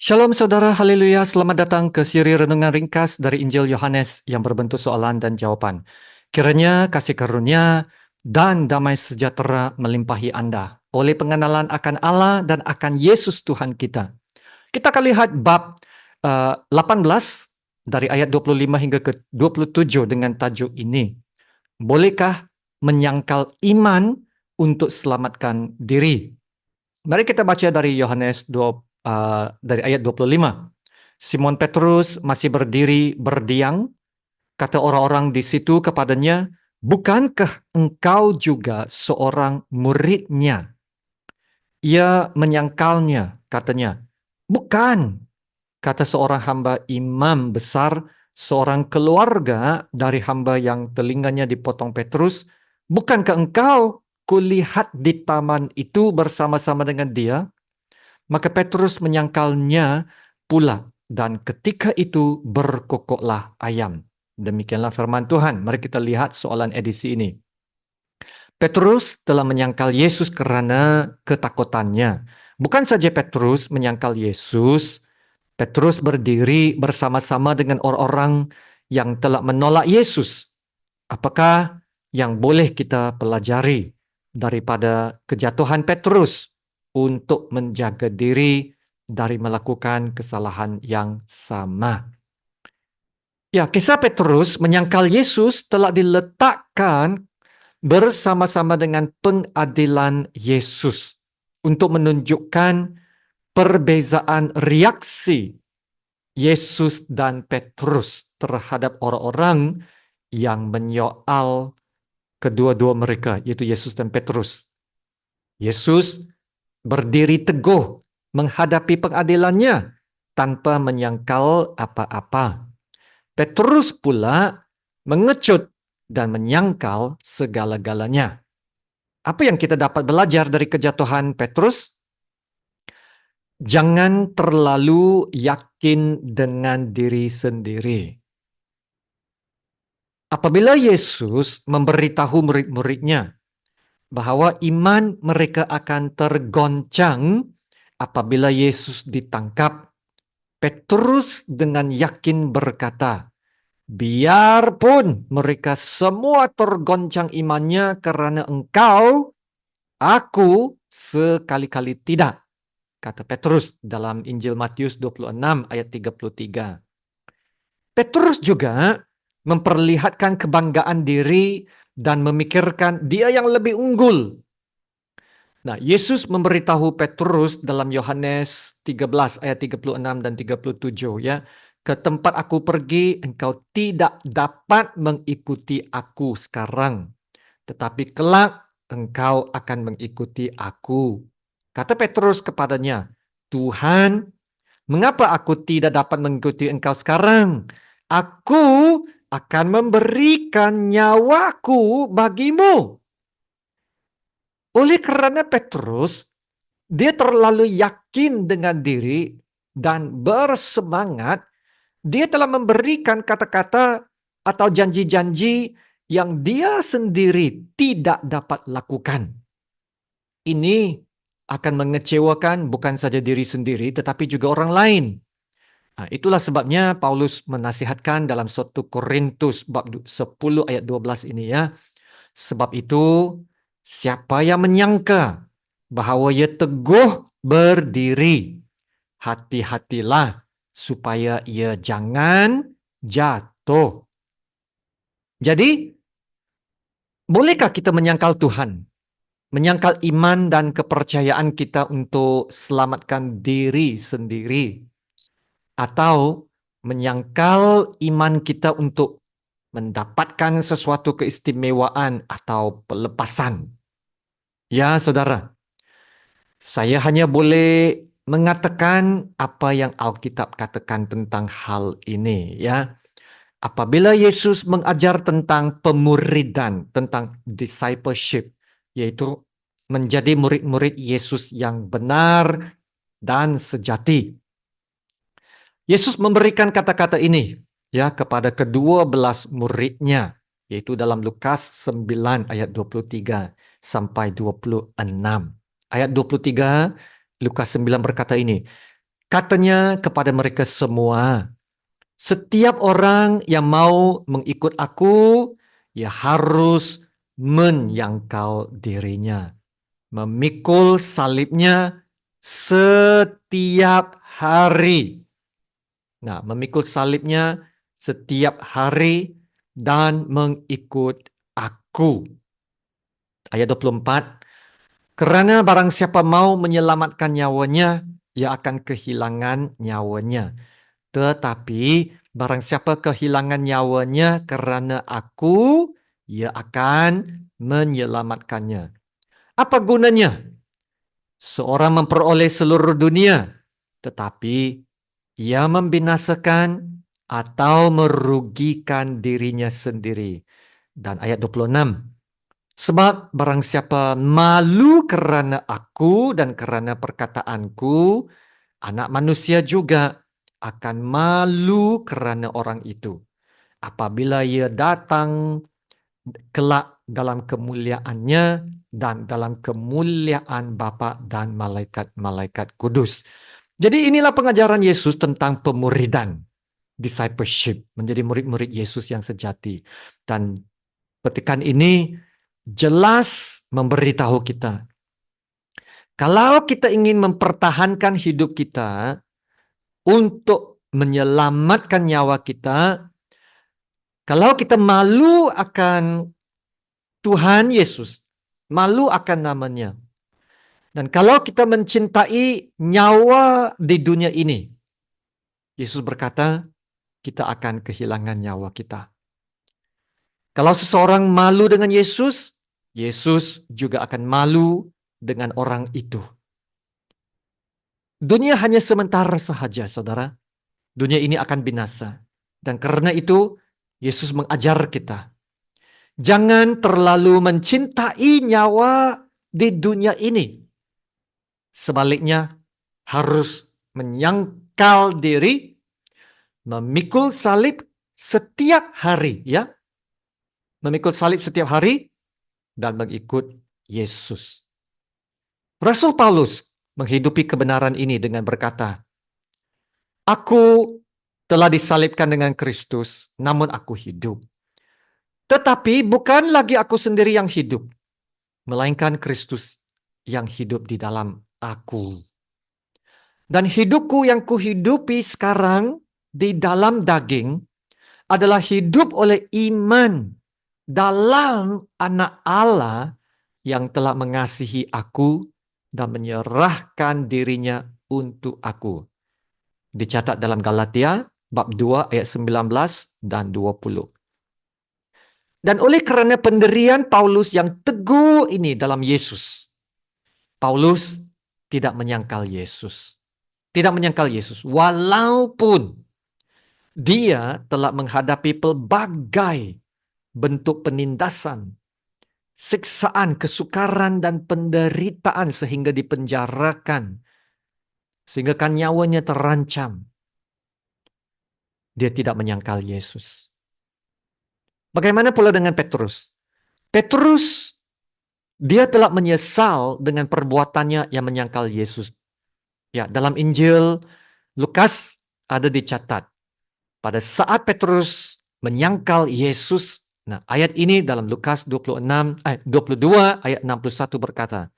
Shalom saudara, haleluya. Selamat datang ke siri renungan ringkas dari Injil Yohanes yang berbentuk soalan dan jawaban. Kiranya kasih karunia dan damai sejahtera melimpahi Anda oleh pengenalan akan Allah dan akan Yesus Tuhan kita. Kita akan lihat bab 18 dari ayat 25 hingga ke 27 dengan tajuk ini. Bolehkah menyangkal iman untuk selamatkan diri? Mari kita baca dari Yohanes 2, dari ayat 25. Simon Petrus masih berdiri berdiam. Kata orang-orang di situ kepadanya, "Bukankah engkau juga seorang muridnya?" Ia menyangkalnya, katanya, "Bukan," kata seorang hamba imam besar, seorang keluarga dari hamba yang telinganya dipotong Petrus. "Bukankah engkau kulihat di taman itu bersama-sama dengan dia?" Maka Petrus menyangkalnya pula, dan ketika itu berkokoklah ayam. Demikianlah firman Tuhan. Mari kita lihat soalan edisi ini. Petrus telah menyangkal Yesus karena ketakutannya. Bukan saja Petrus menyangkal Yesus, Petrus berdiri bersama-sama dengan orang-orang yang telah menolak Yesus. Apakah yang boleh kita pelajari daripada kejatuhan Petrus untuk menjaga diri dari melakukan kesalahan yang sama? Ya, kisah Petrus menyangkal Yesus telah diletakkan bersama-sama dengan pengadilan Yesus untuk menunjukkan perbezaan reaksi Yesus dan Petrus terhadap orang-orang yang menyoal kedua-dua mereka, yaitu Yesus dan Petrus. Yesus berdiri teguh menghadapi pengadilannya tanpa menyangkal apa-apa. Petrus pula mengecut dan menyangkal segala-galanya. Apa yang kita dapat belajar dari kejatuhan Petrus? Jangan terlalu yakin dengan diri sendiri. Apabila Yesus memberitahu murid-muridnya bahwa iman mereka akan tergoncang apabila Yesus ditangkap, Petrus dengan yakin berkata, "Biarpun mereka semua tergoncang imannya karena engkau, aku sekali-kali tidak," kata Petrus dalam Injil Matius 26 ayat 33. Petrus juga memperlihatkan kebanggaan diri dan memikirkan dia yang lebih unggul. Nah, Yesus memberitahu Petrus dalam Yohanes 13 ayat 36 dan 37 ya. "Ke tempat aku pergi, engkau tidak dapat mengikuti aku sekarang. Tetapi kelak engkau akan mengikuti aku." Kata Petrus kepadanya, "Tuhan, mengapa aku tidak dapat mengikuti engkau sekarang? Aku akan memberikan nyawaku bagimu." Oleh karena Petrus, dia terlalu yakin dengan diri dan bersemangat, dia telah memberikan kata-kata atau janji-janji yang dia sendiri tidak dapat lakukan. Ini akan mengecewakan bukan saja diri sendiri, tetapi juga orang lain. Nah, itulah sebabnya Paulus menasihatkan dalam 1 Korintus bab 10 ayat 12 ini ya. "Sebab itu, siapa yang menyangka bahwa ia teguh berdiri, hati-hatilah supaya ia jangan jatuh." Jadi, bolehkah kita menyangkal Tuhan? Menyangkal iman dan kepercayaan kita untuk selamatkan diri sendiri? Atau menyangkal iman kita untuk mendapatkan sesuatu keistimewaan atau pelepasan? Ya, saudara, saya hanya boleh mengatakan apa yang Alkitab katakan tentang hal ini, ya. Apabila Yesus mengajar tentang pemuridan, tentang discipleship, yaitu menjadi murid-murid Yesus yang benar dan sejati. Yesus memberikan kata-kata ini ya kepada kedua belas muridnya, yaitu dalam Lukas 9 ayat 23 sampai 26. Ayat 23, Lukas 9 berkata ini, Katanya kepada mereka semua, setiap orang yang mau mengikut aku, ia harus menyangkal dirinya, memikul salibnya setiap hari. Nah, memikul salibnya setiap hari dan mengikut aku. Ayat 24, karena barang siapa mau menyelamatkan nyawanya, ia akan kehilangan nyawanya. Tetapi barang siapa kehilangan nyawanya karena aku, ia akan menyelamatkannya. Apa gunanya seorang memperoleh seluruh dunia, tetapi ia membinasakan atau merugikan dirinya sendiri? Dan ayat 26, sebab barang siapa malu kerana aku dan kerana perkataanku, anak manusia juga akan malu kerana orang itu, apabila ia datang kelak dalam kemuliaannya dan dalam kemuliaan Bapa dan malaikat-malaikat kudus. Jadi inilah pengajaran Yesus tentang pemuridan, discipleship, menjadi murid-murid Yesus yang sejati. Dan petikan ini jelas memberitahu kita, kalau kita ingin mempertahankan hidup kita untuk menyelamatkan nyawa kita, kalau kita malu akan Tuhan Yesus, malu akan namanya, dan kalau kita mencintai nyawa di dunia ini, Yesus berkata, kita akan kehilangan nyawa kita. Kalau seseorang malu dengan Yesus, Yesus juga akan malu dengan orang itu. Dunia hanya sementara sahaja, saudara. Dunia ini akan binasa. Dan karena itu, Yesus mengajar kita, jangan terlalu mencintai nyawa di dunia ini. Sebaliknya, harus menyangkal diri, memikul salib setiap hari, ya. Memikul salib setiap hari dan mengikut Yesus. Rasul Paulus menghidupi kebenaran ini dengan berkata, aku telah disalibkan dengan Kristus, namun aku hidup. Tetapi bukan lagi aku sendiri yang hidup, melainkan Kristus yang hidup di dalam aku. Dan hidupku yang kuhidupi sekarang di dalam daging adalah hidup oleh iman dalam Anak Allah yang telah mengasihi aku dan menyerahkan dirinya untuk aku. Dicatat dalam Galatia bab 2 ayat 19 dan 20. Dan oleh kerana pendirian Paulus yang teguh ini dalam Yesus, Paulus tidak menyangkal Yesus. Tidak menyangkal Yesus. Walaupun dia telah menghadapi pelbagai bentuk penindasan, siksaan, kesukaran, dan penderitaan sehingga dipenjarakan, sehingga kan nyawanya terancam. Dia tidak menyangkal Yesus. Bagaimana pula dengan Petrus? Petrus, dia telah menyesal dengan perbuatannya yang menyangkal Yesus. Ya, dalam Injil Lukas ada dicatat, pada saat Petrus menyangkal Yesus, nah ayat ini dalam Lukas 22 ayat 61 berkata,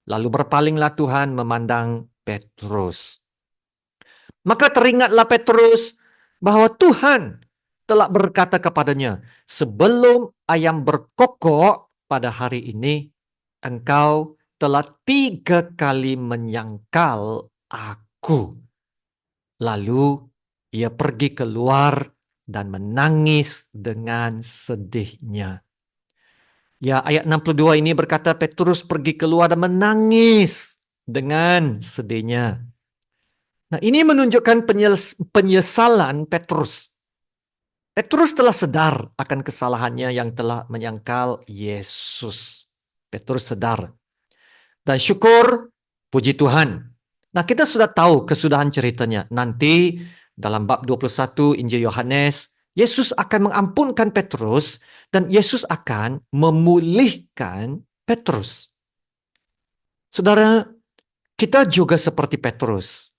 lalu berpalinglah Tuhan memandang Petrus. Maka teringatlah Petrus bahwa Tuhan telah berkata kepadanya, sebelum ayam berkokok pada hari ini, engkau telah 3 kali menyangkal aku. Lalu ia pergi keluar dan menangis dengan sedihnya. Ya, ayat 62 ini berkata Petrus pergi keluar dan menangis dengan sedihnya. Nah, ini menunjukkan penyesalan Petrus. Petrus telah sadar akan kesalahannya yang telah menyangkal Yesus. Petrus sadar. Dan syukur, puji Tuhan. Nah, kita sudah tahu kesudahan ceritanya. Nanti dalam bab 21 Injil Yohanes, Yesus akan mengampunkan Petrus dan Yesus akan memulihkan Petrus. Saudara, kita juga seperti Petrus.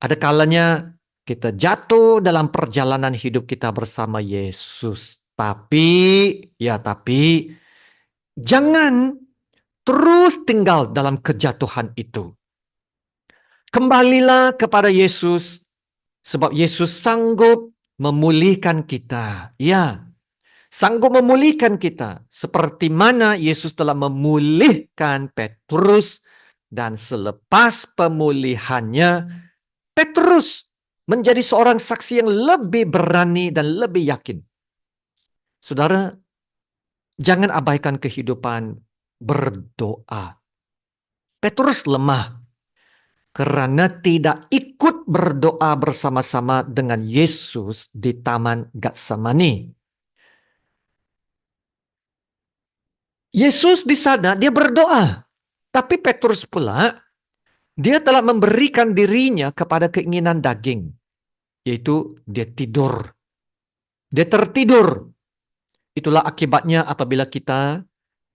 Ada kalanya kita jatuh dalam perjalanan hidup kita bersama Yesus. Tapi jangan terus tinggal dalam kejatuhan itu. Kembalilah kepada Yesus, sebab Yesus sanggup memulihkan kita. Ya, sanggup memulihkan kita. Seperti mana Yesus telah memulihkan Petrus. Dan selepas pemulihannya, Petrus menjadi seorang saksi yang lebih berani dan lebih yakin. Saudara, jangan abaikan kehidupan berdoa. Petrus lemah karena tidak ikut berdoa bersama-sama dengan Yesus di Taman Getsemani. Yesus di sana dia berdoa, tapi Petrus pula dia telah memberikan dirinya kepada keinginan daging, yaitu dia tidur. Dia tertidur. Itulah akibatnya apabila kita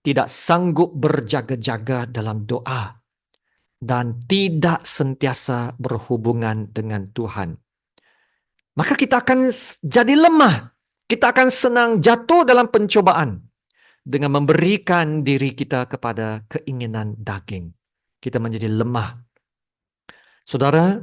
tidak sanggup berjaga-jaga dalam doa dan tidak sentiasa berhubungan dengan Tuhan. Maka kita akan jadi lemah. Kita akan senang jatuh dalam pencobaan dengan memberikan diri kita kepada keinginan daging. Kita menjadi lemah. Saudara,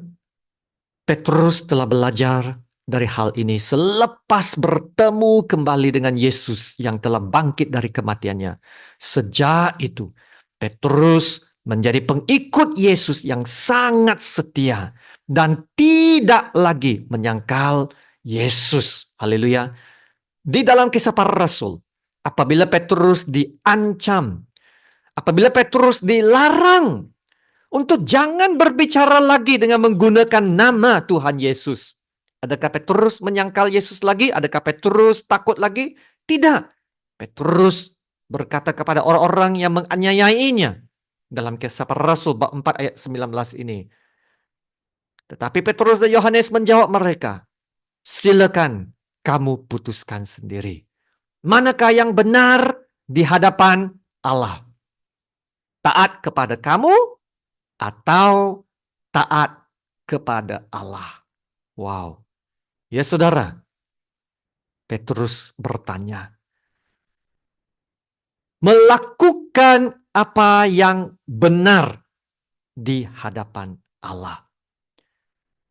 Petrus telah belajar dari hal ini selepas bertemu kembali dengan Yesus yang telah bangkit dari kematiannya. Sejak itu, Petrus menjadi pengikut Yesus yang sangat setia dan tidak lagi menyangkal Yesus. Haleluya. Di dalam Kisah Para Rasul, apabila Petrus diancam, apabila Petrus dilarang untuk jangan berbicara lagi dengan menggunakan nama Tuhan Yesus. Adakah Petrus menyangkal Yesus lagi? Adakah Petrus takut lagi? Tidak. Petrus berkata kepada orang-orang yang menganiayainya dalam Kisah Para Rasul bab 4 ayat 19 ini. Tetapi Petrus dan Yohanes menjawab mereka, silakan kamu putuskan sendiri. Manakah yang benar di hadapan Allah? Taat kepada kamu atau taat kepada Allah? Wow. Ya saudara, Petrus bertanya. Melakukan apa yang benar di hadapan Allah.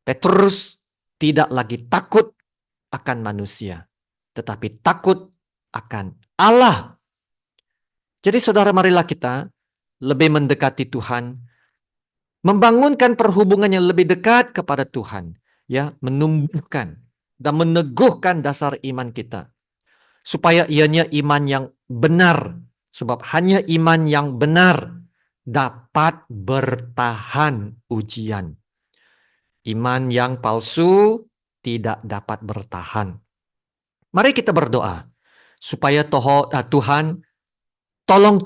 Petrus tidak lagi takut akan manusia, tetapi takut akan Allah. Jadi saudara, marilah kita lebih mendekati Tuhan, membangunkan perhubungan yang lebih dekat kepada Tuhan, ya, menumbuhkan dan meneguhkan dasar iman kita supaya ianya iman yang benar, sebab hanya iman yang benar dapat bertahan ujian. Iman yang palsu tidak dapat bertahan. Mari kita berdoa supaya Tuhan tolong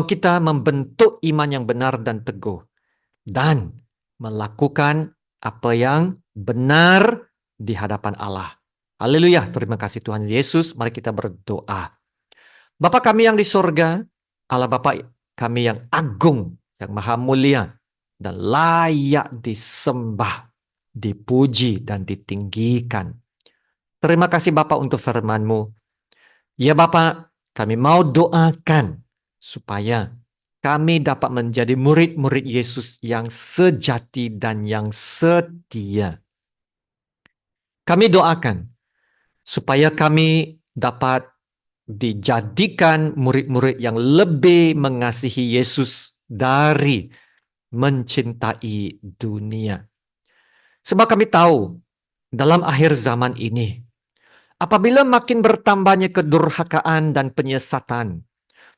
kita membentuk iman yang benar dan teguh dan melakukan apa yang benar di hadapan Allah. Haleluya, terima kasih Tuhan Yesus. Mari kita berdoa. Bapa kami yang di sorga, Allah Bapa kami yang agung, yang maha mulia, dan layak disembah, dipuji, dan ditinggikan. Terima kasih Bapa untuk firman-Mu. Ya Bapa, kami mau doakan supaya kami dapat menjadi murid-murid Yesus yang sejati dan yang setia. Kami doakan supaya kami dapat dijadikan murid-murid yang lebih mengasihi Yesus dari mencintai dunia. Sebab kami tahu dalam akhir zaman ini, apabila makin bertambahnya kedurhakaan dan penyesatan,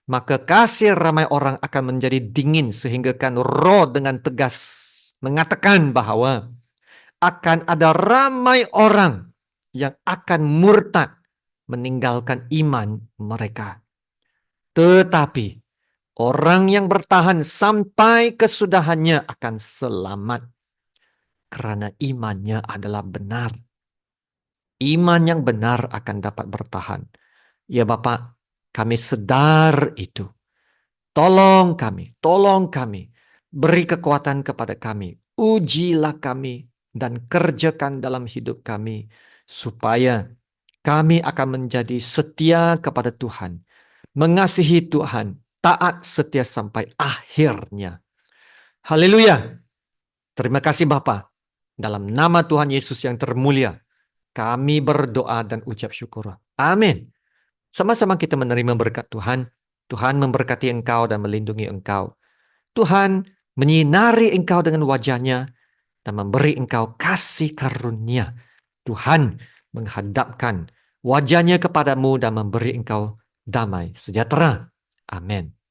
maka kasih ramai orang akan menjadi dingin sehingga kan roh dengan tegas mengatakan bahwa akan ada ramai orang yang akan murtad meninggalkan iman mereka. Tetapi orang yang bertahan sampai kesudahannya akan selamat karena imannya adalah benar. Iman yang benar akan dapat bertahan. Ya Bapak, kami sedar itu. Tolong kami, beri kekuatan kepada kami ujilah kami dan kerjakan dalam hidup kami, supaya kami akan menjadi setia kepada Tuhan, mengasihi Tuhan, taat setia sampai akhirnya. Haleluya. Terima kasih Bapa. Dalam nama Tuhan Yesus yang termulia, kami berdoa dan ucap syukur. Amin. Sama-sama kita menerima berkat Tuhan. Tuhan memberkati engkau dan melindungi engkau. Tuhan menyinari engkau dengan wajahnya dan memberi engkau kasih karunia. Tuhan menghadapkan wajahnya kepadamu dan memberi engkau damai sejahtera. Amin.